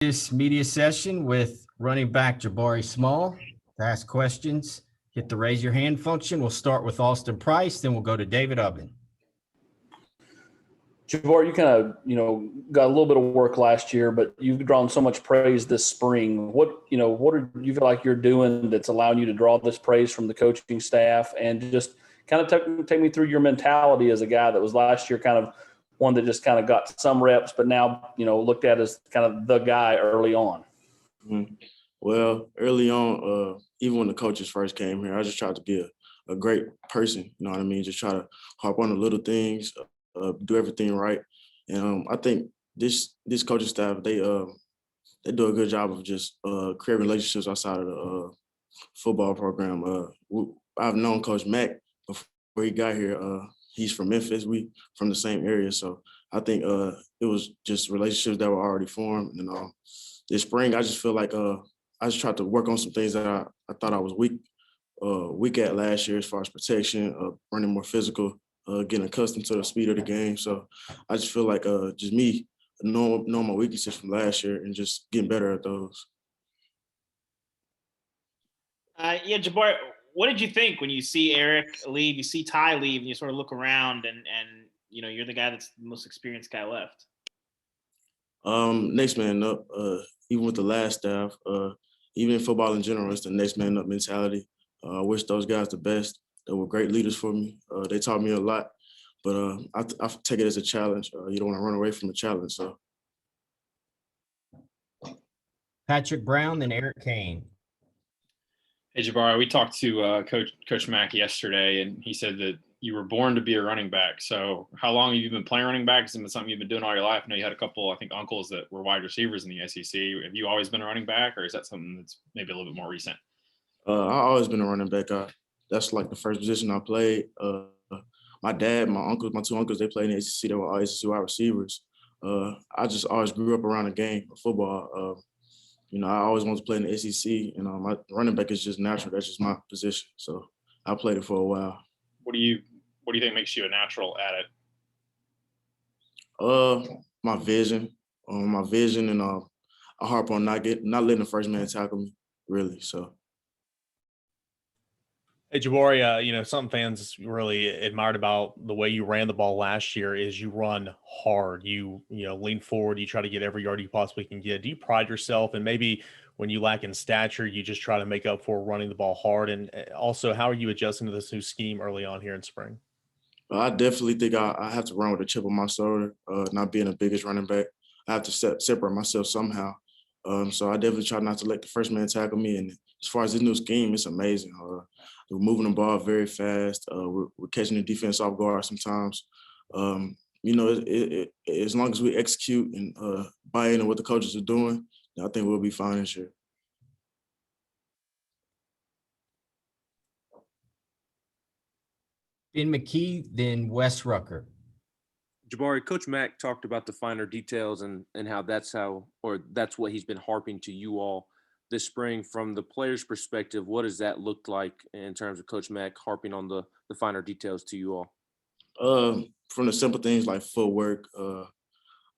This media session with running back Jabari Small. To ask questions, hit the raise your hand function. We'll start with Austin Price, then we'll go to David Ubben. Jabari, you kind of, got a little bit of work last year, but you've drawn so much praise this spring. What do you feel like you're doing that's allowing you to draw this praise from the coaching staff? And just kind of take me through your mentality as a guy that was last year kind of one that just kind of got some reps, but now, looked at as kind of the guy early on. Mm-hmm. Well, early on, even when the coaches first came here, I just tried to be a great person. You know what I mean? Just try to harp on the little things, do everything right. And I think this coaching staff, they do a good job of just creating relationships outside of the football program. I've known Coach Mack before he got here. He's from Memphis. We from the same area. So I think it was just relationships that were already formed. And this spring, I just feel like I just tried to work on some things that I thought I was weak at last year as far as protection, running more physical, getting accustomed to the speed of the game. So I just feel like just me knowing my weaknesses from last year and just getting better at those. Jabari, what did you think when you see Eric leave, you see Ty leave, and you sort of look around and you're the guy that's the most experienced guy left? Next man up. Even with the last staff, even in football in general, it's the next man up mentality. I wish those guys the best. They were great leaders for me. They taught me a lot, but I take it as a challenge. You don't want to run away from the challenge. So, Patrick Brown, then Eric Kane. Hey, Jabari, we talked to Coach Mack yesterday, and he said that you were born to be a running back. So how long have you been playing running back? Has it been something you've been doing all your life? I know you had a couple, I think, uncles that were wide receivers in the SEC. Have you always been a running back, or is that something that's maybe a little bit more recent? I've always been a running back. That's like the first position I played. My dad, my uncles, my two uncles, they played in the SEC. They were all SEC wide receivers. I just always grew up around the game of football. I always wanted to play in the SEC, and my running back is just natural. That's just my position. So I played it for a while. What do you think makes you a natural at it? My vision, and I harp on not letting the first man tackle me, really. So. Hey, Jabari, some fans really admired about the way you ran the ball last year is you run hard. You lean forward. You try to get every yard you possibly can get. Do you pride yourself? And maybe when you lack in stature, you just try to make up for running the ball hard. And also, how are you adjusting to this new scheme early on here in spring? I definitely think I have to run with a chip on my shoulder, not being the biggest running back. I have to separate myself somehow. So I definitely try not to let the first man tackle me. And as far as this new scheme, it's amazing. We're moving the ball very fast. We're catching the defense off guard sometimes. As long as we execute and buy into what the coaches are doing, I think we'll be fine this year. Ben McKee, then Wes Rucker. Jabari, Coach Mack talked about the finer details and how that's what he's been harping to you all this spring. From the players' perspective, what does that look like in terms of Coach Mack harping on the finer details to you all? From the simple things like footwork,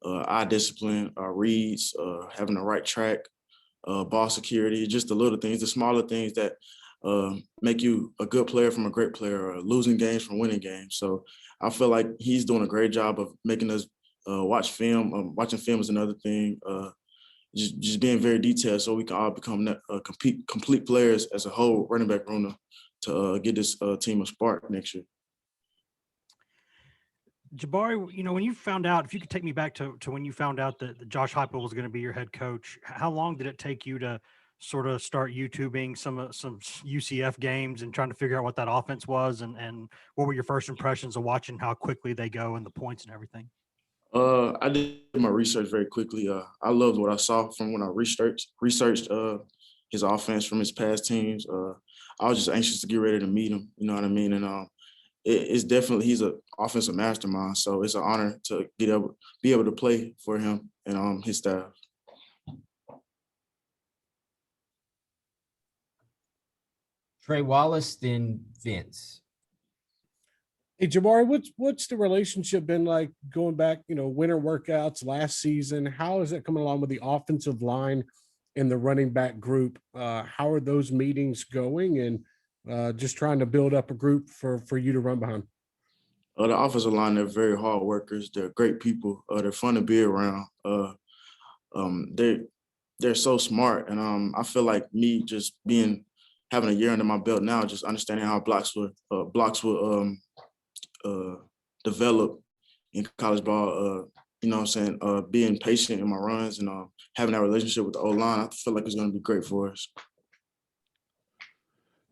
eye discipline, reads, having the right track, ball security, just the little things, the smaller things that make you a good player from a great player, or losing games from winning games. So I feel like he's doing a great job of making us watch film. Watching film is another thing. Just being very detailed so we can all become complete players as a whole running back room to get this team a spark next year. Jabari, when you found out, if you could take me back to when you found out that Josh Heupel was going to be your head coach, how long did it take you to sort of start YouTubing some UCF games and trying to figure out what that offense was, and what were your first impressions of watching how quickly they go and the points and everything? I did my research very quickly. I loved what I saw from when I researched his offense from his past teams. I was just anxious to get ready to meet him. You know what I mean? And it's definitely, he's an offensive mastermind. So it's an honor to be able to play for him and his staff. Trey Wallace, then Vince. Hey, Jabari, what's the relationship been like going back, winter workouts last season? How is it coming along with the offensive line and the running back group? How are those meetings going? And just trying to build up a group for you to run behind. The offensive line, they're very hard workers. They're great people. They're fun to be around. They're so smart, and I feel like me just having a year under my belt now, just understanding how blocks will develop in college ball. You know what I'm saying? Being patient in my runs and having that relationship with the O-line, I feel like it's going to be great for us.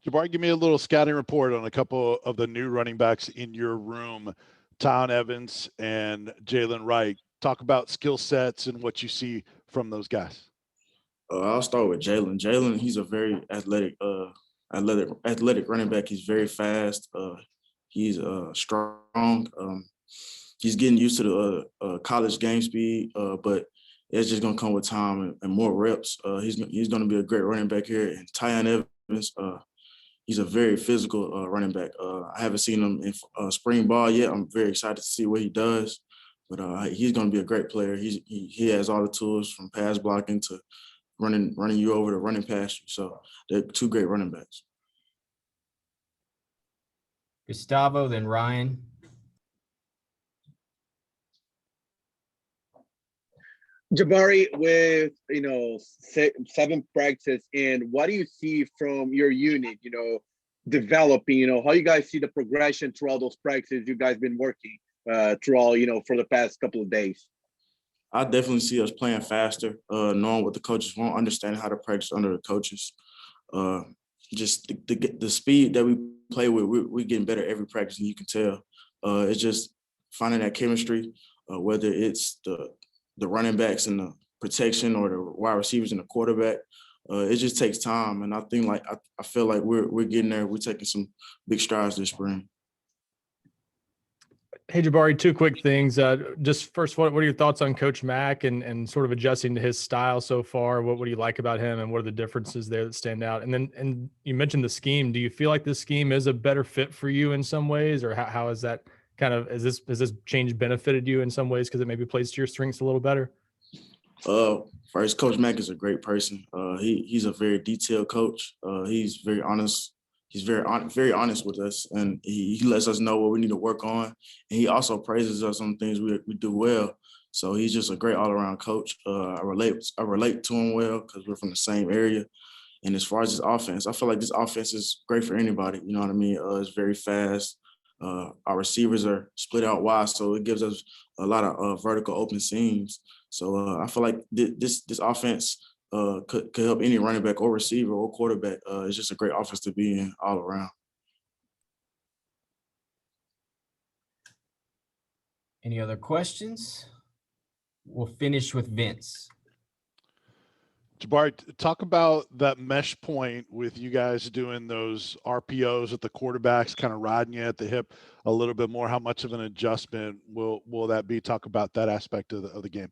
Jabari, give me a little scouting report on a couple of the new running backs in your room, Tyron Evans and Jalen Wright. Talk about skill sets and what you see from those guys. I'll start with Jalen. Jalen, he's a very athletic running back. He's very fast. He's strong. He's getting used to the college game speed, but it's just gonna come with time and more reps. He's gonna be a great running back here. And Tyron Evans, he's a very physical running back. I haven't seen him in spring ball yet. I'm very excited to see what he does, but he's gonna be a great player. He has all the tools from pass blocking to running you over to running past you. So they're two great running backs. Gustavo, then Ryan. Jabari, with 7 practices, and what do you see from your unit? Developing. How you guys see the progression through all those practices you guys been working through all for the past couple of days? I definitely see us playing faster, knowing what the coaches want, understanding how to practice under the coaches. Just the speed that we play with, we're getting better every practice, and you can tell. It's just finding that chemistry, whether it's the running backs and the protection or the wide receivers and the quarterback. It just takes time, and I think I feel like we're getting there. We're taking some big strides this spring. Hey, Jabari, 2 quick things. Just first, what are your thoughts on Coach Mack and sort of adjusting to his style so far? What do you like about him, and what are the differences there that stand out? And you mentioned the scheme. Do you feel like this scheme is a better fit for you in some ways, or how is that has this change benefited you in some ways because it maybe plays to your strengths a little better? First, Coach Mack is a great person. He's a very detailed coach. He's very honest. He's very honest with us, and he lets us know what we need to work on. And he also praises us on things we do well. So he's just a great all-around coach. I relate to him well because we're from the same area. And as far as this offense, I feel like this offense is great for anybody. You know what I mean? It's very fast. Our receivers are split out wide, so it gives us a lot of vertical open seams. So I feel like this offense could help any running back or receiver or quarterback. It's just a great offense to be in all around. Any other questions? We'll finish with Vince. Jabari, talk about that mesh point with you guys doing those RPOs with the quarterbacks kind of riding you at the hip a little bit more. How much of an adjustment will that be? Talk about that aspect of the game.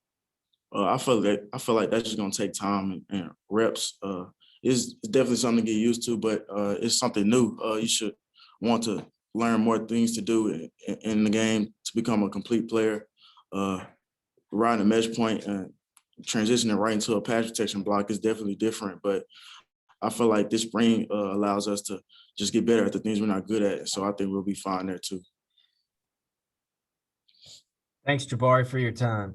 I feel like that's just gonna take time and reps. It's definitely something to get used to, but it's something new. You should want to learn more things to do in the game to become a complete player. Riding a mesh point and transitioning right into a pass protection block is definitely different, but I feel like this spring allows us to just get better at the things we're not good at. So I think we'll be fine there too. Thanks, Jabari, for your time.